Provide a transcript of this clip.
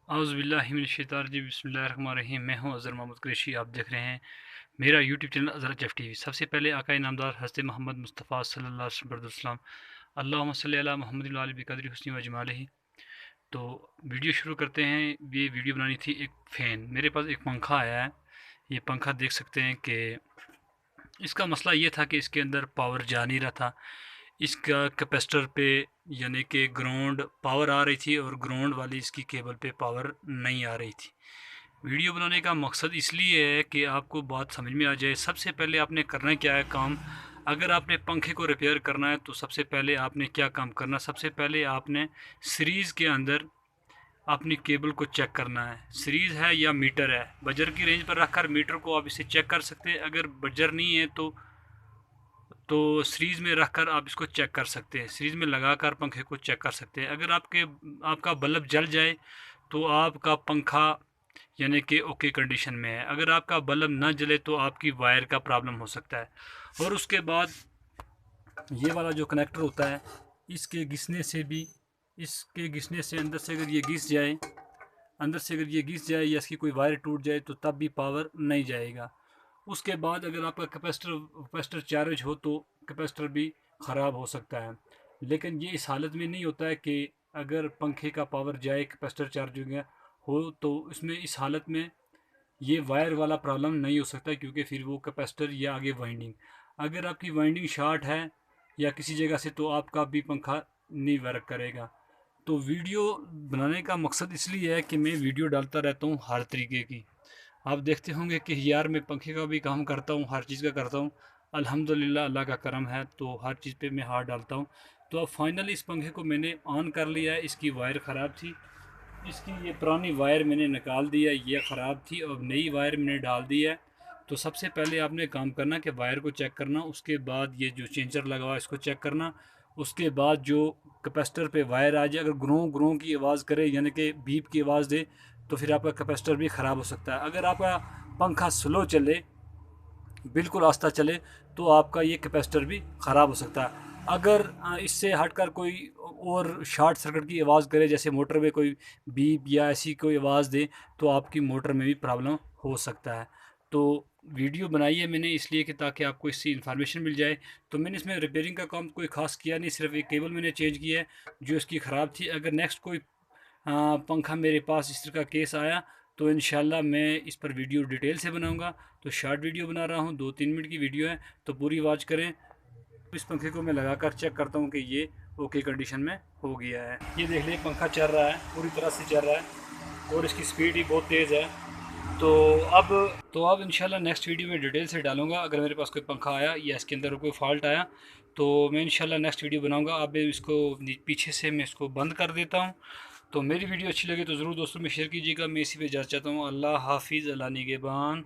औज़ुबिल्लाहि बिस्मिल्लाहिर्रहमानिर्रहीम। मैं हूं अज़हर मोहम्मद कुरैशी। आप देख रहे हैं मेरा यूट्यूब चैनल अज़हर चफ़ टीवी। सबसे पहले आका इनामदार हज़रत मोहम्मद मुस्तफ़ा सल्लल्लाहु अलैहि वसल्लम अल्लाहुम्मा सल्लि अला मुहम्मद व आलि बिक़द्रि हुस्नि व जमालिही। तो वीडियो शुरू करते हैं। ये वीडियो बनानी थी एक फ़ैन। मेरे पास एक पंखा आया है। ये पंखा देख सकते हैं कि इसका मसला ये था कि इसके अंदर पावर जा नहीं रहा था। इसका कैपेसिटर पे यानी कि ग्राउंड पावर आ रही थी और ग्राउंड वाली इसकी केबल पे पावर नहीं आ रही थी। वीडियो बनाने का मकसद इसलिए है कि आपको बात समझ में आ जाए। सबसे पहले आपने करना क्या है काम। अगर आपने पंखे को रिपेयर करना है तो सबसे पहले आपने क्या काम करना, सबसे पहले आपने सीरीज़ के अंदर अपनी केबल को चेक करना है। सीरीज़ है या मीटर है, बजर की रेंज पर रखकर मीटर को आप इसे चेक कर सकते हैं। अगर बजर नहीं है तो सीरीज़ में रखकर आप इसको चेक कर सकते हैं। सीरीज़ में लगाकर पंखे को चेक कर सकते हैं। अगर आपका बल्ब जल जाए तो आपका पंखा यानी कि ओके कंडीशन में है। अगर आपका बल्ब ना जले तो आपकी वायर का प्रॉब्लम हो सकता है। और उसके बाद ये वाला जो कनेक्टर होता है, इसके घिसने से भी, इसके घिसने से अंदर से अगर ये घिस जाए, अंदर से अगर ये घिस जाए या इसकी कोई वायर टूट जाए तो तब भी पावर नहीं जाएगा। उसके बाद अगर आपका कैपेसिटर चार्ज हो तो कैपेसिटर भी ख़राब हो सकता है। लेकिन ये इस हालत में नहीं होता है कि अगर पंखे का पावर जाए, कैपेसिटर चार्ज हो गया हो, तो इसमें इस हालत में ये वायर वाला प्रॉब्लम नहीं हो सकता, क्योंकि फिर वो कैपेसिटर या आगे वाइंडिंग, अगर आपकी वाइंडिंग शॉर्ट है या किसी जगह से तो आपका भी पंखा नहीं वर्क करेगा। तो वीडियो बनाने का मकसद इसलिए है कि मैं वीडियो डालता रहता हूँ हर तरीके की। आप देखते होंगे कि यार मैं पंखे का भी काम करता हूँ, हर चीज़ का करता हूँ। अल्हम्दुलिल्लाह अल्लाह का करम है, तो हर चीज़ पे मैं हाथ डालता हूँ। तो अब फाइनली इस पंखे को मैंने ऑन कर लिया है। इसकी वायर ख़राब थी, इसकी ये पुरानी वायर मैंने निकाल दिया, ये ख़राब थी और नई वायर मैंने डाल दी है। तो सबसे पहले आपने काम करना कि वायर को चेक करना, उसके बाद ये जो चेंजर लगा हुआ है इसको चेक करना। उसके बाद जो कैपेसिटर पे वायर आ जाए, अगर ग्रों ग्रों की आवाज़ करे यानी कि बीप की आवाज़ दे, तो फिर आपका कैपेसिटर भी ख़राब हो सकता है। अगर आपका पंखा स्लो चले, बिल्कुल आस्ता चले, तो आपका ये कैपेसिटर भी ख़राब हो सकता है। अगर इससे हटकर कोई और शॉर्ट सर्किट की आवाज़ करे, जैसे मोटर में कोई बीप या ऐसी कोई आवाज़ दे, तो आपकी मोटर में भी प्रॉब्लम हो सकता है। तो वीडियो बनाई है मैंने इसलिए कि ताकि आपको इससे इन्फॉर्मेशन मिल जाए। तो मैंने इसमें रिपेयरिंग का काम कोई ख़ास किया नहीं, सिर्फ एक केबल मैंने चेंज किया है जो इसकी ख़राब थी। अगर नेक्स्ट कोई पंखा मेरे पास इस तरह का केस आया तो इंशाल्लाह मैं इस पर वीडियो डिटेल से बनाऊंगा। तो शॉर्ट वीडियो बना रहा हूँ, 2-3 मिनट की वीडियो है, तो पूरी वॉच करें। इस पंखे को मैं लगाकर चेक करता हूँ कि ये ओके कंडीशन में हो गया है। ये देख लीजिए पंखा चल रहा है, पूरी तरह से चल रहा है और इसकी स्पीड भी बहुत तेज़ है। तो अब इंशाल्लाह नेक्स्ट वीडियो में डिटेल से डालूंगा। अगर मेरे पास कोई पंखा आया या इसके अंदर कोई फॉल्ट आया तो मैं इंशाल्लाह नेक्स्ट वीडियो बनाऊंगा। अब इसको पीछे से मैं इसको बंद कर देता हूँ। तो मेरी वीडियो अच्छी लगे तो ज़रूर दोस्तों में शेयर कीजिएगा। मैं इसी पे जा चाहता हूँ। अल्लाह हाफिज़, अल्लाह निगहबान।